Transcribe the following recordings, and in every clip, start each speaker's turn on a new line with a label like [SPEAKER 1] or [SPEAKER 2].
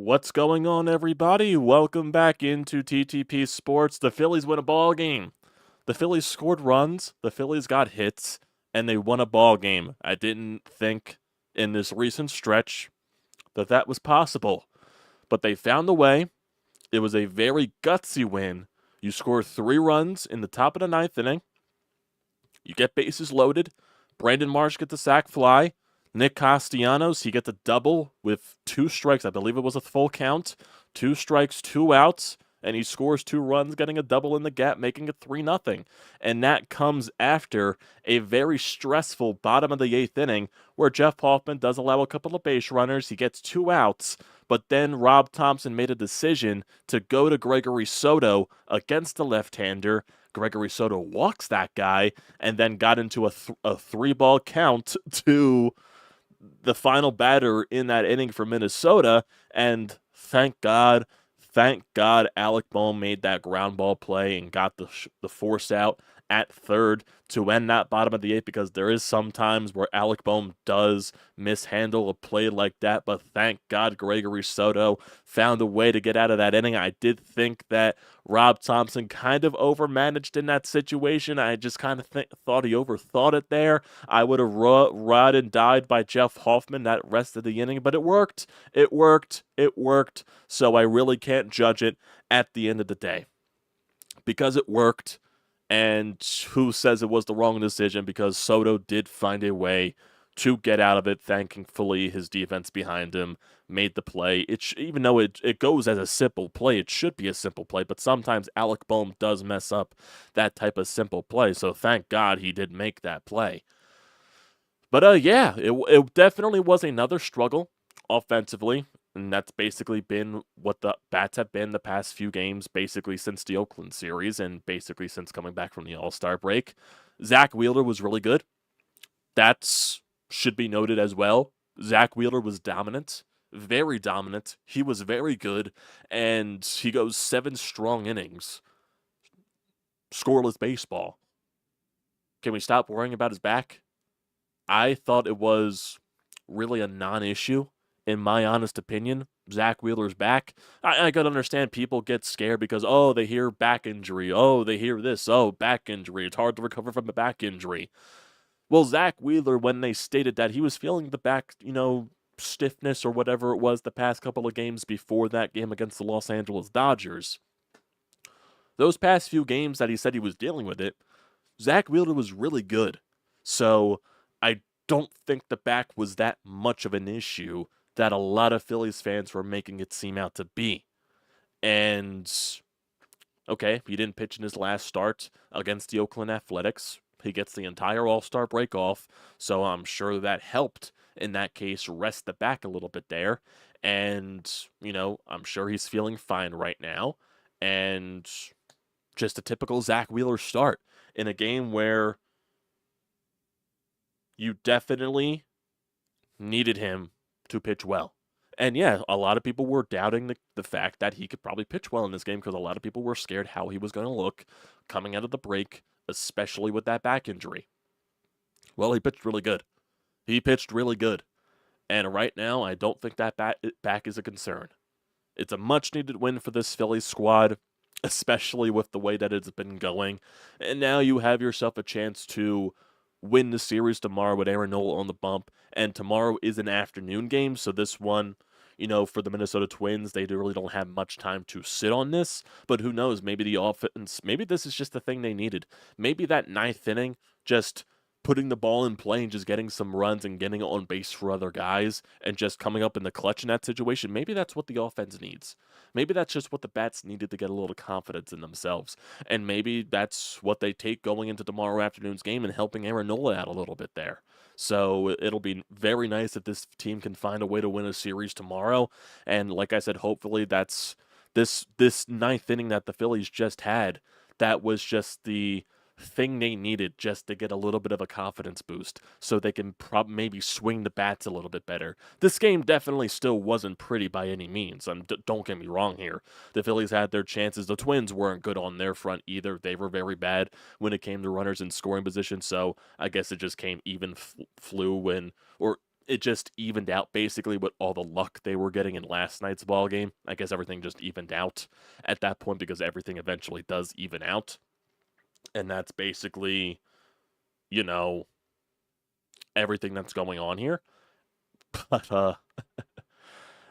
[SPEAKER 1] What's going on, everybody? Welcome back into TTP Sports. The Phillies win a ball game. The Phillies scored runs, the Phillies got hits, and they won a ball game. I didn't think in this recent stretch that that was possible, but they found a way. It was a very gutsy win. You score 3 runs in the top of the ninth inning. You get bases loaded. Brandon Marsh gets a sac fly. Nick Castellanos, he gets a double with 2 strikes. I believe it was a full count. 2 strikes, 2 outs, and he scores 2 runs, getting a double in the gap, making it 3-0. And that comes after a very stressful bottom of the 8th inning where Jeff Hoffman does allow a couple of base runners. He gets 2 outs, but then Rob Thompson made a decision to go to Gregory Soto against the left-hander. Gregory Soto walks that guy and then got into a 3-ball count to the final batter in that inning for Minnesota, and thank God Alec Bohm made that ground ball play and got the force out at third to end that bottom of the 8th, because there is some times where Alec Bohm does mishandle a play like that, but thank God Gregory Soto found a way to get out of that inning. I did think that Rob Thompson kind of overmanaged in that situation. I just kind of thought he overthought it there. I would have rode and died by Jeff Hoffman that rest of the inning, but it worked. It worked. It worked. So I really can't judge it at the end of the day, because it worked. And who says it was the wrong decision, because Soto did find a way to get out of it. Thankfully, his defense behind him made the play. Even though it goes as a simple play, it should be a simple play, but sometimes Alec Bohm does mess up that type of simple play, so thank God he did make that play. But yeah, it definitely was another struggle offensively. And that's basically been what the Bats have been the past few games, basically since the Oakland series and basically since coming back from the All-Star break. Zack Wheeler was really good. That should be noted as well. Zack Wheeler was dominant, very dominant. He was very good, and he goes 7 strong innings. Scoreless baseball. Can we stop worrying about his back? I thought it was really a non-issue. In my honest opinion, Zack Wheeler's back. I could understand people get scared because, oh, they hear back injury. Oh, they hear this. Oh, back injury. It's hard to recover from a back injury. Well, Zack Wheeler, when they stated that he was feeling the back, stiffness or whatever it was the past couple of games before that game against the Los Angeles Dodgers, those past few games that he said he was dealing with it, Zack Wheeler was really good. So I don't think the back was that much of an issue that a lot of Phillies fans were making it seem out to be. And, okay, he didn't pitch in his last start against the Oakland Athletics. He gets the entire All-Star break off, so I'm sure that helped, in that case, rest the back a little bit there. And, I'm sure he's feeling fine right now. And just a typical Zack Wheeler start in a game where you definitely needed him to pitch well. And yeah, a lot of people were doubting the fact that he could probably pitch well in this game, because a lot of people were scared how he was going to look coming out of the break, especially with that back injury. Well, he pitched really good. He pitched really good. And right now, I don't think that back is a concern. It's a much-needed win for this Phillies squad, especially with the way that it's been going. And now you have yourself a chance to win the series tomorrow with Aaron Nola on the bump. And tomorrow is an afternoon game, so this one, for the Minnesota Twins, they really don't have much time to sit on this. But who knows, maybe the offense, maybe this is just the thing they needed. Maybe that 9th inning, just putting the ball in play and just getting some runs and getting on base for other guys and just coming up in the clutch in that situation, maybe that's what the offense needs. Maybe that's just what the Bats needed to get a little confidence in themselves. And maybe that's what they take going into tomorrow afternoon's game and helping Aaron Nola out a little bit there. So it'll be very nice if this team can find a way to win a series tomorrow. And like I said, hopefully that's this 9th inning that the Phillies just had, that was just the thing they needed just to get a little bit of a confidence boost so they can maybe swing the bats a little bit better. This game definitely still wasn't pretty by any means. Don't get me wrong here. The Phillies had their chances. The Twins weren't good on their front either. They were very bad when it came to runners in scoring position, so I guess it just came even flew when, or it just evened out basically with all the luck they were getting in last night's ball game. I guess everything just evened out at that point because everything eventually does even out. And that's basically, you know, everything that's going on here. But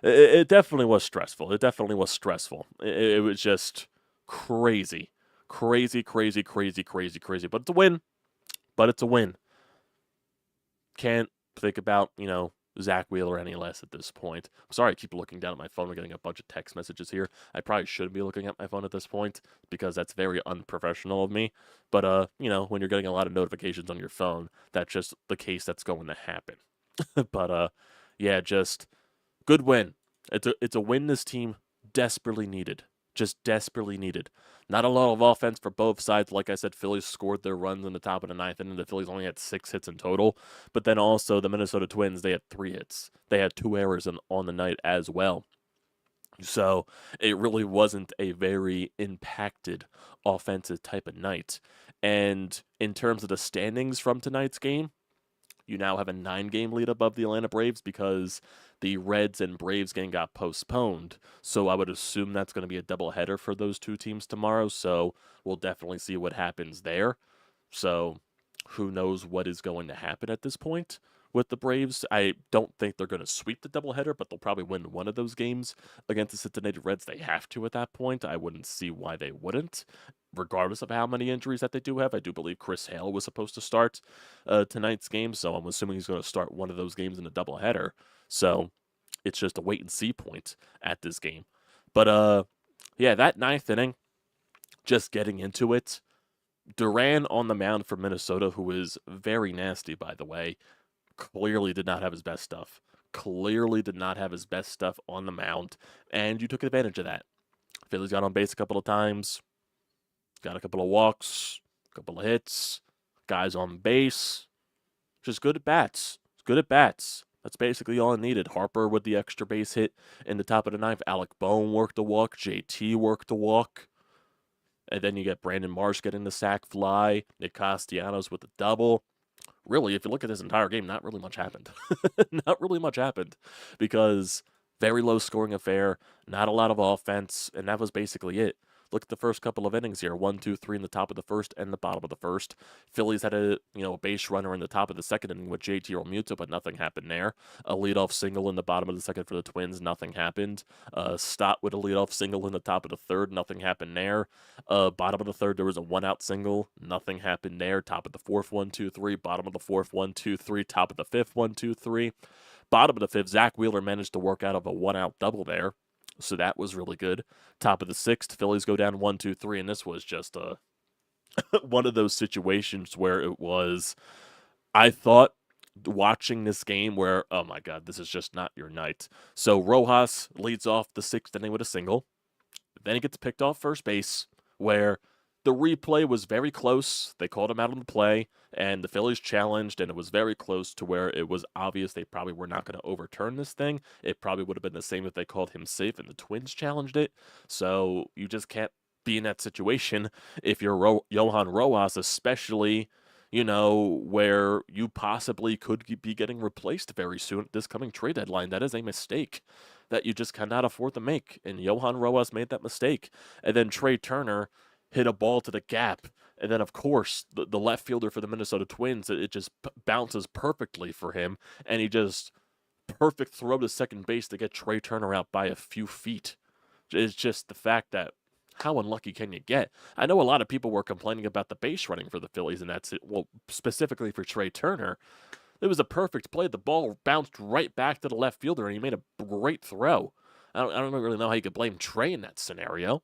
[SPEAKER 1] it definitely was stressful. It definitely was stressful. It was just crazy. Crazy, crazy, crazy, crazy, crazy. But it's a win. But it's a win. Can't think about, Zack Wheeler any less at this point. I'm sorry I keep looking down at my phone. We're getting a bunch of text messages here. I probably shouldn't be looking at my phone at this point because that's very unprofessional of me. But, when you're getting a lot of notifications on your phone, that's just the case that's going to happen. But, yeah, just good win. It's a win this team desperately needed. Just desperately needed. Not a lot of offense for both sides. Like I said, Phillies scored their runs in the top of the ninth, and the Phillies only had 6 hits in total. But then also the Minnesota Twins, they had 3 hits. They had 2 errors on the night as well. So it really wasn't a very impacted offensive type of night. And in terms of the standings from tonight's game, you now have a 9-game lead above the Atlanta Braves because the Reds and Braves game got postponed. So I would assume that's going to be a doubleheader for those two teams tomorrow. So we'll definitely see what happens there. So who knows what is going to happen at this point with the Braves. I don't think they're going to sweep the doubleheader, but they'll probably win one of those games against the Cincinnati Reds. They have to at that point. I wouldn't see why they wouldn't, regardless of how many injuries that they do have. I do believe Chris Hale was supposed to start tonight's game, so I'm assuming he's going to start one of those games in a doubleheader. So it's just a wait and see point at this game. But yeah, that ninth inning, just getting into it. Duran on the mound for Minnesota, who is very nasty, by the way, clearly did not have his best stuff. Clearly did not have his best stuff on the mound, and you took advantage of that. Phillies got on base a couple of times, got a couple of walks, a couple of hits, guys on base, just good at bats. Good at bats. That's basically all it needed. Harper with the extra base hit in the top of the ninth. Alec Bohm worked a walk. JT worked a walk. And then you get Brandon Marsh getting the sac fly. Nick Castellanos with the double. Really, if you look at this entire game, not really much happened. Not really much happened because very low scoring affair, not a lot of offense, and that was basically it. Look at the first couple of innings here: 1, 2, 3 in the top of the first and the bottom of the first. Phillies had a base runner in the top of the second inning with JT Realmuto, but nothing happened there. A leadoff single in the bottom of the second for the Twins, nothing happened. Stott with a leadoff single in the top of the third, nothing happened there. Bottom of the third, there was a 1-out single, nothing happened there. Top of the fourth, 1, 2, 3. Bottom of the fourth, 1, 2, 3. Top of the fifth, 1, 2, 3. Bottom of the fifth, Zack Wheeler managed to work out of a 1-out double there. So that was really good. Top of the sixth, Phillies go down 1, 2, 3, and this was just one of those situations where it was, I thought, watching this game where, oh my God, this is just not your night. So Rojas leads off the sixth inning with a single. Then he gets picked off first base, where the replay was very close. They called him out on the play, and the Phillies challenged, and it was very close to where it was obvious they probably were not going to overturn this thing. It probably would have been the same if they called him safe and the Twins challenged it. So you just can't be in that situation if you're Johan Rojas, especially, where you possibly could be getting replaced very soon at this coming trade deadline. That is a mistake that you just cannot afford to make, and Johan Rojas made that mistake. And then Trey Turner hit a ball to the gap. And then, of course, the left fielder for the Minnesota Twins, it just bounces perfectly for him. And he just perfect throw to second base to get Trey Turner out by a few feet. It's just the fact that how unlucky can you get? I know a lot of people were complaining about the base running for the Phillies, and that's it. Well, specifically for Trey Turner, it was a perfect play. The ball bounced right back to the left fielder, and he made a great throw. I don't really know how you could blame Trey in that scenario.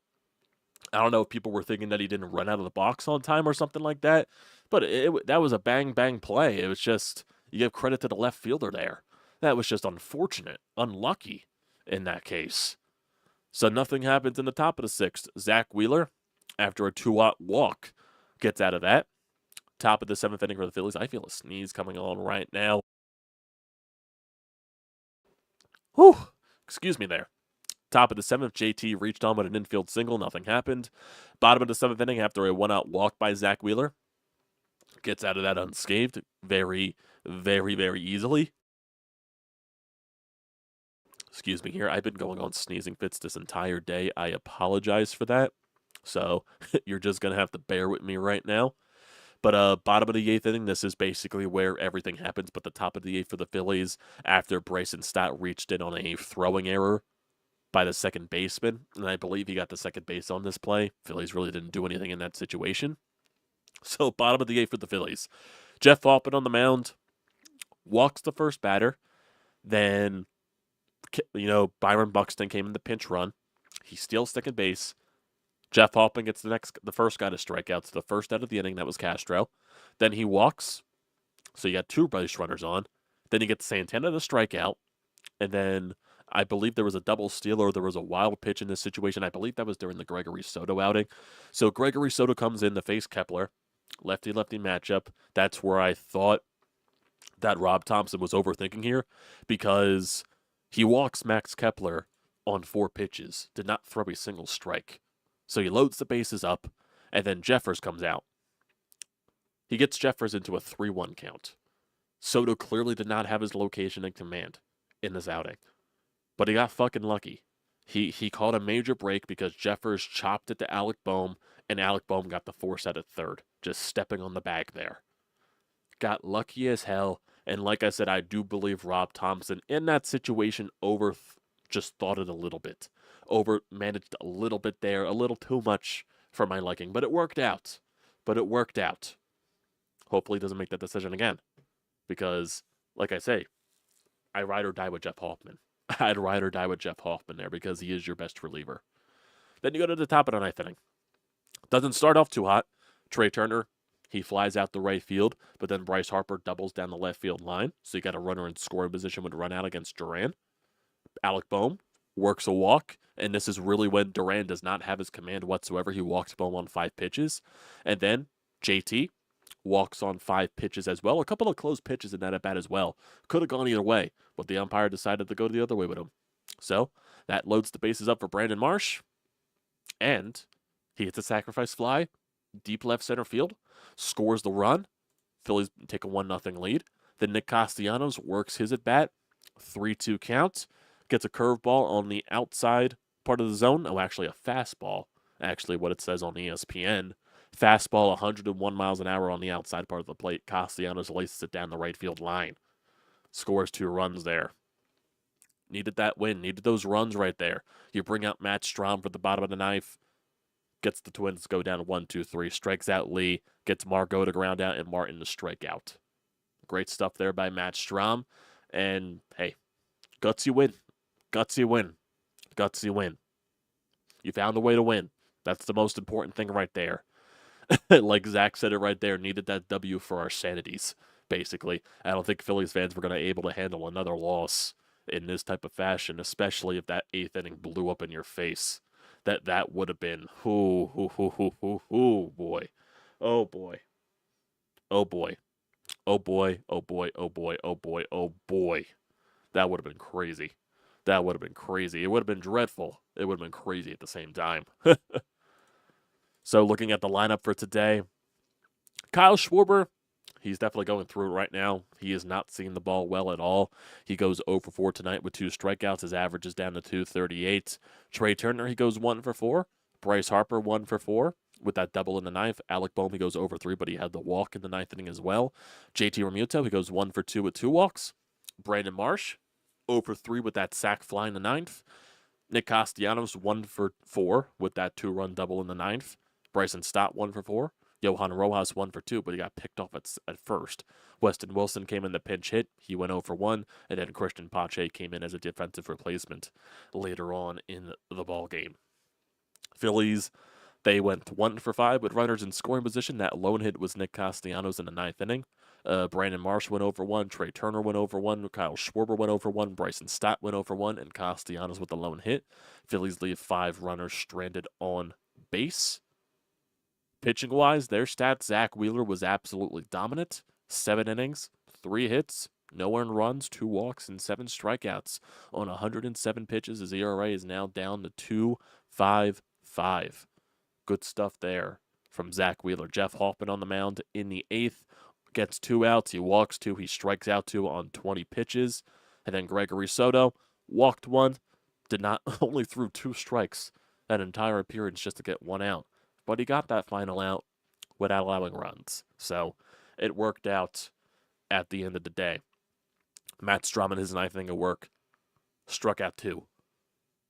[SPEAKER 1] I don't know if people were thinking that he didn't run out of the box on time or something like that, but that was a bang play. It was just, you give credit to the left fielder there. That was just unfortunate, unlucky in that case. So nothing happens in the top of the sixth. Zack Wheeler, after a 2-out walk, gets out of that. Top of the seventh inning for the Phillies. I feel a sneeze coming on right now. Whew, excuse me there. Top of the seventh, JT reached on with an infield single. Nothing happened. Bottom of the seventh inning, after a 1-out walk by Zack Wheeler, gets out of that unscathed very, very, very easily. Excuse me here. I've been going on sneezing fits this entire day. I apologize for that. So you're just going to have to bear with me right now. But bottom of the eighth inning, this is basically where everything happens. But the top of the eighth for the Phillies, after Bryson Stott reached in on a throwing error by the second baseman, and I believe he got the second base on this play. Phillies really didn't do anything in that situation. So bottom of the eighth for the Phillies. Jeff Hoffman on the mound, walks the first batter. Then, Byron Buxton came in the pinch run. He steals second base. Jeff Hoffman gets the first guy to strike out. So the first out of the inning, that was Castro. Then he walks. So you got two base runners on. Then you get Santana to strike out. And then I believe there was a double steal or there was a wild pitch in this situation. I believe that was during the Gregory Soto outing. So Gregory Soto comes in to face Kepler. Lefty-lefty matchup. That's where I thought that Rob Thompson was overthinking here because he walks Max Kepler on 4 pitches, did not throw a single strike. So he loads the bases up, and then Jeffers comes out. He gets Jeffers into a 3-1 count. Soto clearly did not have his location in command in this outing, but he got fucking lucky. He caught a major break because Jeffers chopped it to Alec Boehm, and Alec Boehm got the force out at third, just stepping on the bag there. Got lucky as hell, and like I said, I do believe Rob Thompson in that situation just thought it a little bit. Managed a little bit there, a little too much for my liking, but it worked out. Hopefully he doesn't make that decision again, because, like I say, I ride or die with Jeff Hoffman. I'd ride or die with Jeff Hoffman there because he is your best reliever. Then you go to the top of the ninth inning. Doesn't start off too hot. Trey Turner, he flies out the right field, but then Bryce Harper doubles down the left field line, so you got a runner in scoring position with a run out against Duran. Alec Boehm works a walk, and this is really when Duran does not have his command whatsoever. He walks Boehm on 5 pitches, and then JT walks on 5 pitches as well. A couple of close pitches in that at bat as well. Could have gone either way, but the umpire decided to go the other way with him. So that loads the bases up for Brandon Marsh, and he hits a sacrifice fly, deep left center field, scores the run. Phillies take a 1-0 lead. Then Nick Castellanos works his at bat, 3-2 count, gets a curveball on the outside part of the zone. Oh, actually a fastball. Actually, what it says on ESPN. Fastball 101 miles an hour on the outside part of the plate. Castellanos laces it down the right field line. Scores 2 runs there. Needed that win. Needed those runs right there. You bring out Matt Strahm for the bottom of the ninth. Gets the Twins to go down 1-2-3. Strikes out Lee. Gets Margot to ground out and Martin to strike out. Great stuff there by Matt Strahm. And, hey, gutsy win. Gutsy win. Gutsy win. You found a way to win. That's the most important thing right there. Like Zack said it right there, needed that W for our sanities, basically. I don't think Phillies fans were going to be able to handle another loss in this type of fashion, especially if that 8th inning blew up in your face. That would have been, boy. Oh, boy. Oh, boy. Oh, boy. Oh, boy. Oh, boy. Oh, boy. Oh, boy. Oh, boy. That would have been crazy. That would have been crazy. It would have been dreadful. It would have been crazy at the same time. So looking at the lineup for today, Kyle Schwarber, he's definitely going through it right now. He is not seeing the ball well at all. He goes 0 for 4 tonight with 2 strikeouts. His average is down to 238. Trey Turner, he goes 1 for 4. Bryce Harper, 1 for 4 with that double in the ninth. Alec Boehm, he goes over 3, but he had the walk in the ninth inning as well. JT Realmuto, he goes 1 for 2 with 2 walks. Brandon Marsh, 0 for 3 with that sac fly in the ninth. Nick Castellanos, 1 for 4 with that 2-run double in the ninth. Bryson Stott, 1 for 4. Johan Rojas, 1 for 2, but he got picked off at first. Weston Wilson came in the pinch hit. He went 0 for 1, and then Christian Pache came in as a defensive replacement later on in the ball game. Phillies, they went 1 for 5 with runners in scoring position. That lone hit was Nick Castellanos in the ninth inning. Brandon Marsh went 0 for 1. Trey Turner went 0 for 1. Kyle Schwarber went 0 for 1. Bryson Stott went 0 for 1. And Castellanos with the lone hit. Phillies leave 5 runners stranded on base. Pitching-wise, their stats, Zack Wheeler was absolutely dominant. 7 innings, 3 hits, no earned runs, 2 walks, and 7 strikeouts. On 107 pitches, his ERA is now down to 2.55. Good stuff there from Zack Wheeler. Jeff Hoffman on the mound in the 8th. Gets 2 outs. He walks 2. He strikes out 2 on 20 pitches. And then Gregory Soto, walked one, did not only threw 2 strikes that entire appearance just to get 1 out, but he got that final out without allowing runs. So it worked out at the end of the day. Matt Strom in his 9th inning of work struck out 2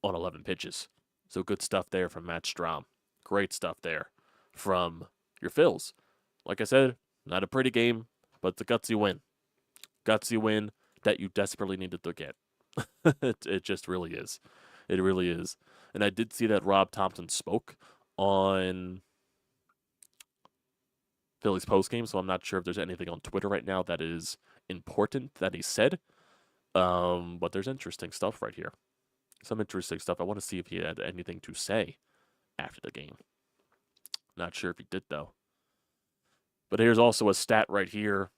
[SPEAKER 1] on 11 pitches. So good stuff there from Matt Strom. Great stuff there from your Phils. Like I said, not a pretty game, but it's a gutsy win. Gutsy win that you desperately needed to get. It just really is. It really is. And I did see that Rob Thompson spoke on Phillies postgame, so I'm not sure if there's anything on Twitter right now that is important that he said. But there's interesting stuff right here. Some interesting stuff. I want to see if he had anything to say after the game. Not sure if he did, though. But here's also a stat right here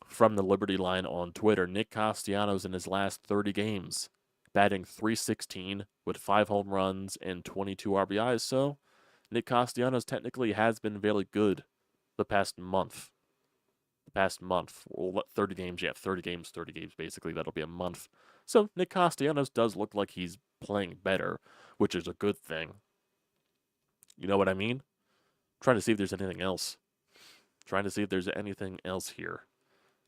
[SPEAKER 1] from the Liberty line on Twitter. Nick Castellanos in his last 30 games, batting .316 with 5 home runs and 22 RBIs. So Nick Castellanos technically has been very good the past month. Well, 30 games? Yeah, 30 games basically. That'll be a month. So Nick Castellanos does look like he's playing better, which is a good thing. You know what I mean? Trying to see if there's anything else. Here.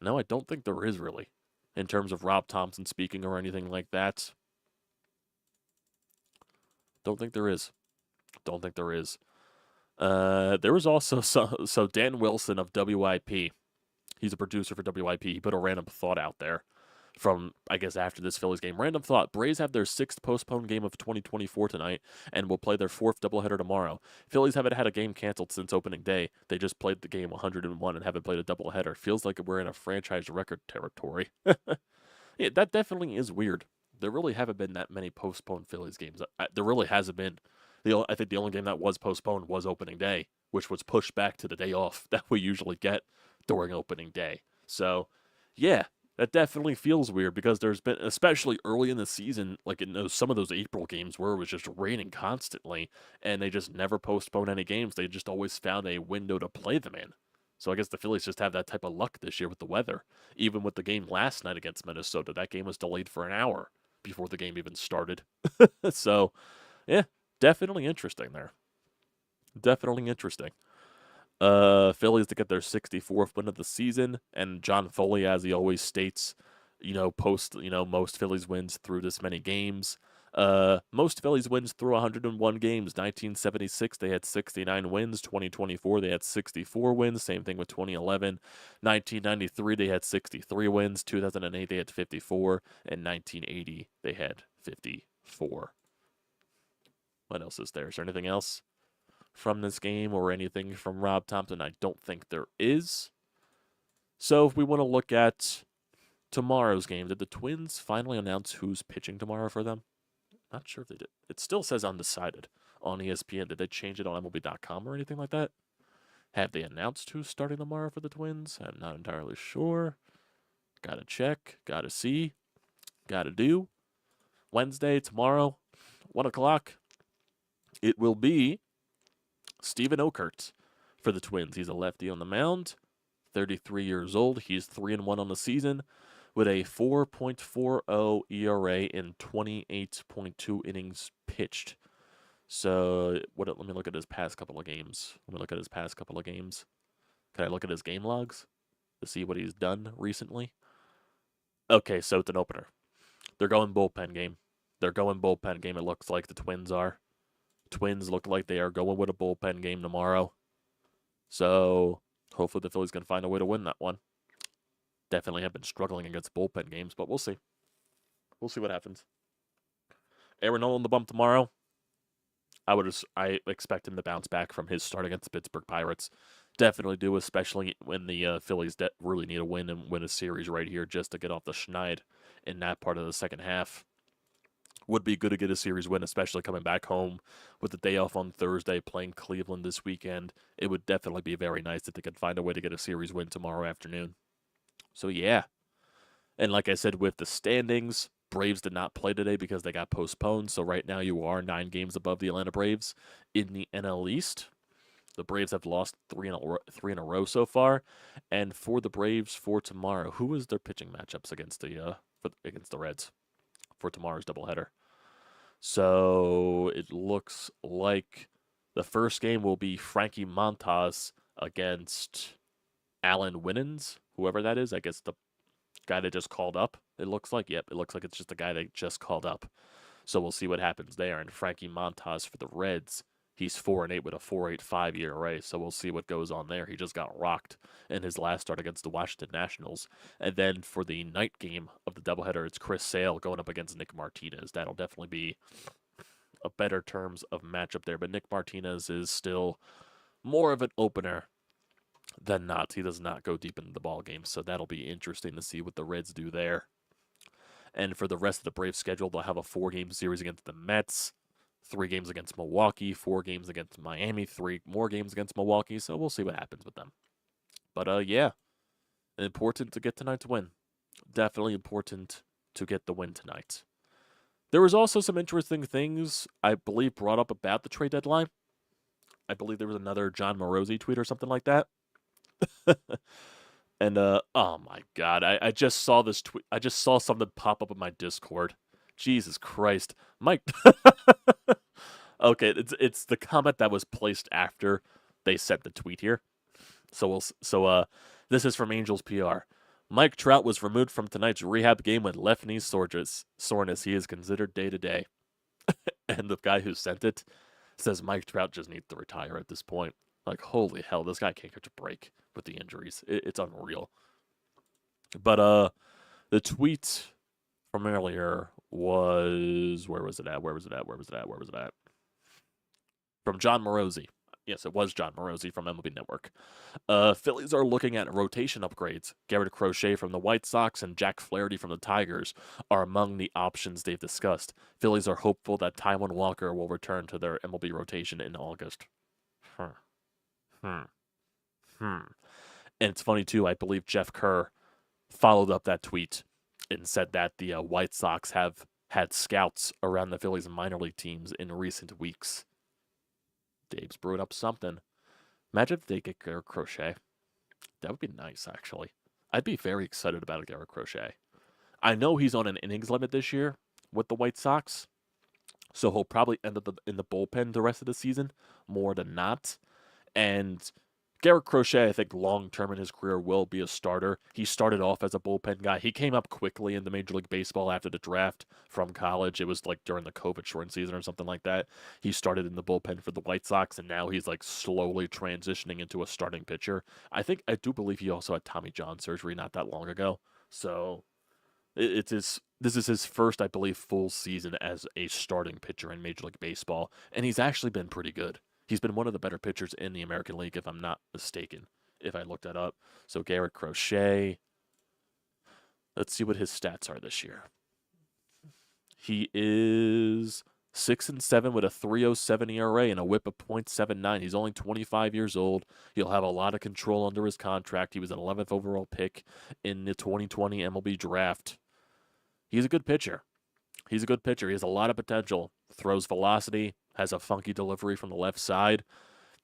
[SPEAKER 1] No, I don't think there is really. In terms of Rob Thompson speaking or anything like that. Don't think there is. There was also so Dan Wilson of WIP. He's a producer for WIP. He put a random thought out there from, I guess, after this Phillies game. Random thought. Braves have their 6th postponed game of 2024 tonight and will play their 4th doubleheader tomorrow. Phillies haven't had a game canceled since opening day. They just played the game 101 and haven't played a doubleheader. Feels like we're in a franchise record territory. Yeah, that definitely is weird. There really haven't been that many postponed Phillies games. There really hasn't been. I think the only game that was postponed was opening day, which was pushed back to the day off that we usually get during opening day. So, yeah, that definitely feels weird because there's been, especially early in the season, like in some of those April games where it was just raining constantly and they just never postponed any games. They just always found a window to play them in. So I guess the Phillies just have that type of luck this year with the weather. Even with the game last night against Minnesota, that game was delayed for an hour before the game even started. So, yeah, definitely interesting there. Definitely interesting. Phillies to get their 64th win of the season, and John Foley, as he always states, most Phillies wins through this many games. Most Phillies wins through 101 games. 1976, they had 69 wins. 2024, they had 64 wins. Same thing with 2011. 1993, they had 63 wins. 2008, they had 54. And 1980, they had 54. What else is there? Is there anything else from this game or anything from Rob Thompson? I don't think there is. So if we want to look at tomorrow's game, did the Twins finally announce who's pitching tomorrow for them? Not sure if they did. It still says undecided on ESPN. Did they change it on MLB.com or anything like that? Have they announced who's starting tomorrow for the Twins? I'm not entirely sure. Gotta check. Gotta see. Gotta do. Wednesday, tomorrow, 1 o'clock. It will be Steven Okert for the Twins. He's a lefty on the mound, 33 years old. He's 3-1 on the season with a 4.40 ERA in 28.2 innings pitched. So, let me look at his past couple of games. Can I look at his game logs to see what he's done recently? Okay, so it's an opener. They're going bullpen game. It looks like the Twins are. Twins look like they are going with a bullpen game tomorrow. So, hopefully the Phillies can find a way to win that one. Definitely have been struggling against bullpen games, but we'll see. We'll see what happens. Aaron Nola on the bump tomorrow. I expect him to bounce back from his start against the Pittsburgh Pirates. Definitely do, especially when the Phillies really need a win and win a series right here just to get off the schneid in that part of the second half. Would be good to get a series win, especially coming back home with the day off on Thursday, playing Cleveland this weekend. It would definitely be very nice if they could find a way to get a series win tomorrow afternoon. So, yeah. And like I said, with the standings, Braves did not play today because they got postponed. So right now you are 9 games above the Atlanta Braves in the NL East. The Braves have lost 3 in a row so far. And for the Braves for tomorrow, who is their pitching matchups against the Reds? for tomorrow's doubleheader. So it looks like the first game will be Frankie Montas against Alan Winans, whoever that is. I guess the guy that just called up, it looks like. Yep, it looks like it's just the guy that just called up. So we'll see what happens there. And Frankie Montas for the Reds, he's 4-8 with a 4.85 ERA. So we'll see what goes on there. He just got rocked in his last start against the Washington Nationals. And then for the night game of the doubleheader, it's Chris Sale going up against Nick Martinez. That'll definitely be a better terms of matchup there. But Nick Martinez is still more of an opener than not. He does not go deep into the ball game. So that'll be interesting to see what the Reds do there. And for the rest of the Braves schedule, they'll have a 4-game series against the Mets, 3 games against Milwaukee, 4 games against Miami, 3 more games against Milwaukee. So we'll see what happens with them. But yeah, important to get tonight's win. Definitely important to get the win tonight. There was also some interesting things, I believe, brought up about the trade deadline. I believe there was another John Morosi tweet or something like that. And, oh my God, I just saw this tweet. I just saw something pop up in my Discord. Jesus Christ. Mike. Okay, it's the comment that was placed after they sent the tweet here. So this is from Angels PR. Mike Trout was removed from tonight's rehab game with left knee soreness. He is considered day-to-day. And the guy who sent it says Mike Trout just needs to retire at this point. Like, holy hell, this guy can't catch a break with the injuries. It's unreal. But the tweet from earlier was, where was it at? From John Morosi. Yes, it was John Morosi from MLB Network. Phillies are looking at rotation upgrades. Garrett Crochet from the White Sox and Jack Flaherty from the Tigers are among the options they've discussed. Phillies are hopeful that Taijuan Walker will return to their MLB rotation in August. And it's funny, too, I believe Jeff Kerr followed up that tweet and said that the White Sox have had scouts around the Phillies minor league teams in recent weeks. Dave's brewing up something. Imagine if they get Garrett Crochet. That would be nice, actually. I'd be very excited about a Garrett Crochet. I know he's on an innings limit this year with the White Sox, so he'll probably end up in the bullpen the rest of the season, more than not. And Garrett Crochet, I think, long-term in his career will be a starter. He started off as a bullpen guy. He came up quickly into Major League Baseball after the draft from college. It was like during the COVID shortened season or something like that. He started in the bullpen for the White Sox, and now he's like slowly transitioning into a starting pitcher. I do believe he also had Tommy John surgery not that long ago. So this is his first, I believe, full season as a starting pitcher in Major League Baseball, and he's actually been pretty good. He's been one of the better pitchers in the American League, if I'm not mistaken, if I looked that up. So Garrett Crochet, let's see what his stats are this year. He is 6-7 with a 3.07 ERA and a WHIP of .79. He's only 25 years old. He'll have a lot of control under his contract. He was an 11th overall pick in the 2020 MLB draft. He's a good pitcher. He has a lot of potential. Throws velocity, has a funky delivery from the left side.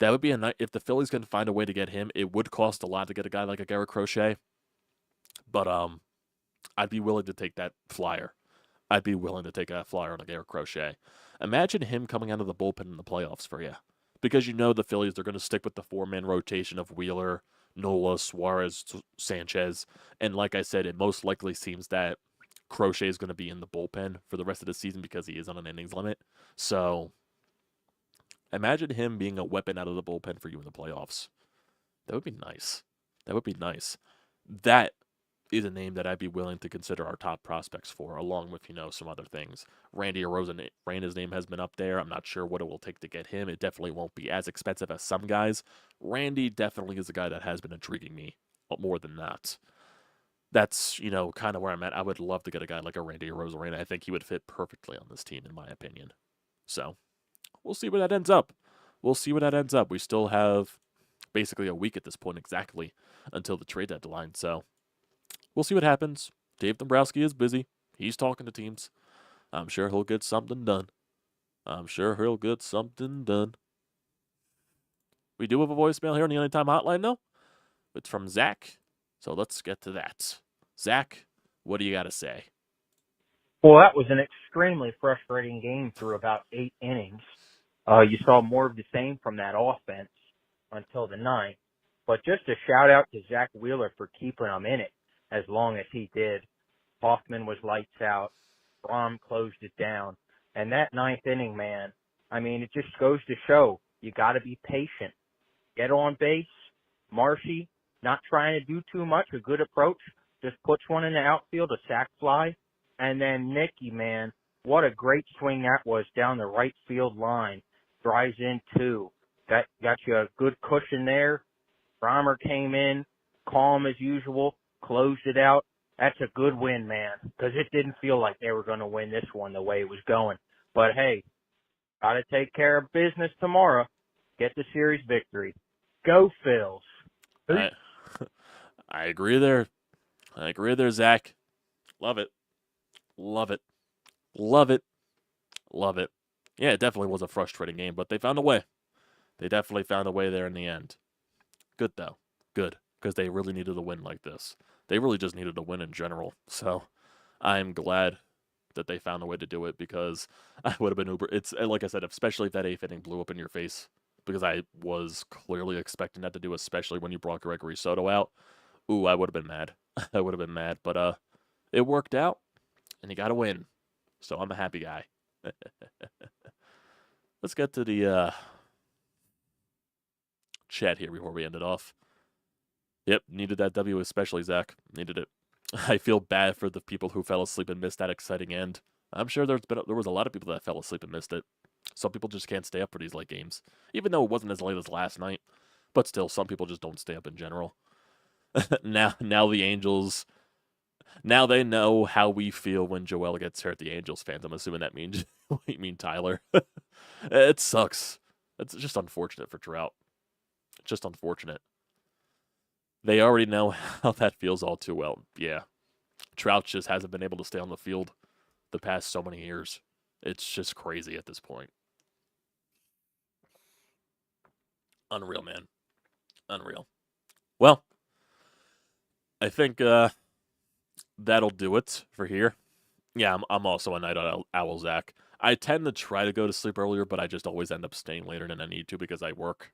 [SPEAKER 1] That would be if the Phillies can find a way to get him, it would cost a lot to get a guy like a Garrett Crochet. But I'd be willing to take that flyer. I'd be willing to take a flyer on a Garrett Crochet. Imagine him coming out of the bullpen in the playoffs for you. Because you know the Phillies, they're going to stick with the 4-man rotation of Wheeler, Nola, Suarez, Sanchez. And like I said, it most likely seems that Crochet is going to be in the bullpen for the rest of the season because he is on an innings limit. So imagine him being a weapon out of the bullpen for you in the playoffs. That would be nice. That is a name that I'd be willing to consider our top prospects for, along with, some other things. Randy Arozarena's name has been up there. I'm not sure what it will take to get him. It definitely won't be as expensive as some guys. Randy definitely is a guy that has been intriguing me more than not. That's, kind of where I'm at. I would love to get a guy like a Randy Arozarena. I think he would fit perfectly on this team, in my opinion. So, we'll see where that ends up. We still have basically a week at this point exactly until the trade deadline. So, we'll see what happens. Dave Dombrowski is busy. He's talking to teams. I'm sure he'll get something done. We do have a voicemail here on the Anytime Hotline, though. It's from Zack. So let's get to that. Zack, what do you got to say?
[SPEAKER 2] Well, that was an extremely frustrating game through about 8 innings. You saw more of the same from that offense until the ninth. But just a shout out to Zack Wheeler for keeping them in it as long as he did. Hoffman was lights out. Rom closed it down. And that ninth inning, man, I mean, it just goes to show you got to be patient. Get on base. Marshy, not trying to do too much, a good approach. Just puts one in the outfield, a sac fly. And then Nicky, man, what a great swing that was down the right field line. Drives in two. That got you a good cushion there. Romer came in, calm as usual, closed it out. That's a good win, man, because it didn't feel like they were going to win this one the way it was going. But hey, got to take care of business tomorrow. Get the series victory. Go Phils.
[SPEAKER 1] I I agree there. I agree there, Zach. Love it. Love it. Love it. Love it. Yeah, it definitely was a frustrating game, but they found a way. They definitely found a way there in the end. Good, though. Good. Because they really needed a win like this. They really just needed a win in general. So I'm glad that they found a way to do it because I would have been uber. It's like I said, especially if that eighth inning blew up in your face, because I was clearly expecting that to do, especially when you brought Gregory Soto out. Ooh, I would have been mad. I would have been mad. But it worked out, and you got to win. So I'm a happy guy. Let's get to the chat here before we end it off. Yep, needed that W, especially Zach. Needed it. I feel bad for the people who fell asleep and missed that exciting end. I'm sure there was a lot of people that fell asleep and missed it. Some people just can't stay up for these late games, even though it wasn't as late as last night. But still, some people just don't stay up in general. now the Angels. Now they know how we feel when Joel gets hurt. The Angels fans. I'm assuming that means you mean Tyler. It sucks. It's just unfortunate for Trout. Just unfortunate. They already know how that feels all too well. Yeah. Trout just hasn't been able to stay on the field the past so many years. It's just crazy at this point. Unreal, man. Unreal. Well, I think that'll do it for here. Yeah, I'm also a night owl, Zach. I tend to try to go to sleep earlier, but I just always end up staying later than I need to because I work.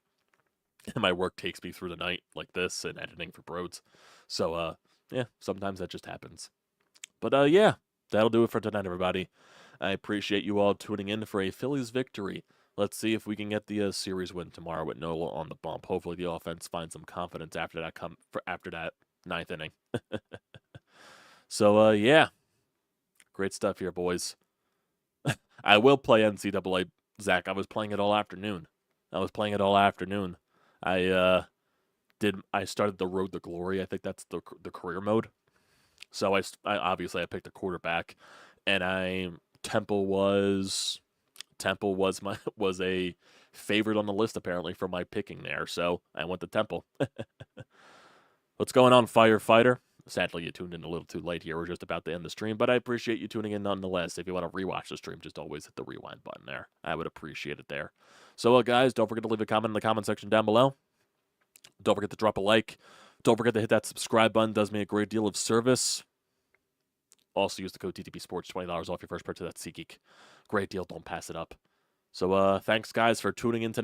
[SPEAKER 1] And my work takes me through the night like this and editing for Brodes. So, yeah, sometimes that just happens. But, yeah, that'll do it for tonight, everybody. I appreciate you all tuning in for a Phillies victory. Let's see if we can get the series win tomorrow with Nola on the bump. Hopefully the offense finds some confidence after that ninth inning. So, yeah, great stuff here, boys. I will play NCAA, Zach. I was playing it all afternoon. I started the Road to Glory. I think that's the career mode. So I obviously I picked a quarterback, and Temple was was a favorite on the list apparently for my picking there. So I went to Temple. What's going on, firefighter? Sadly, you tuned in a little too late here. We're just about to end the stream, but I appreciate you tuning in nonetheless. If you want to rewatch the stream, just always hit the rewind button there. I would appreciate it there. So, guys, don't forget to leave a comment in the comment section down below. Don't forget to drop a like. Don't forget to hit that subscribe button. It does me a great deal of service. Also, use the code TTPSPORTS, $20 off your first purchase at SEATGEEK. Great deal. Don't pass it up. So, thanks, guys, for tuning in tonight.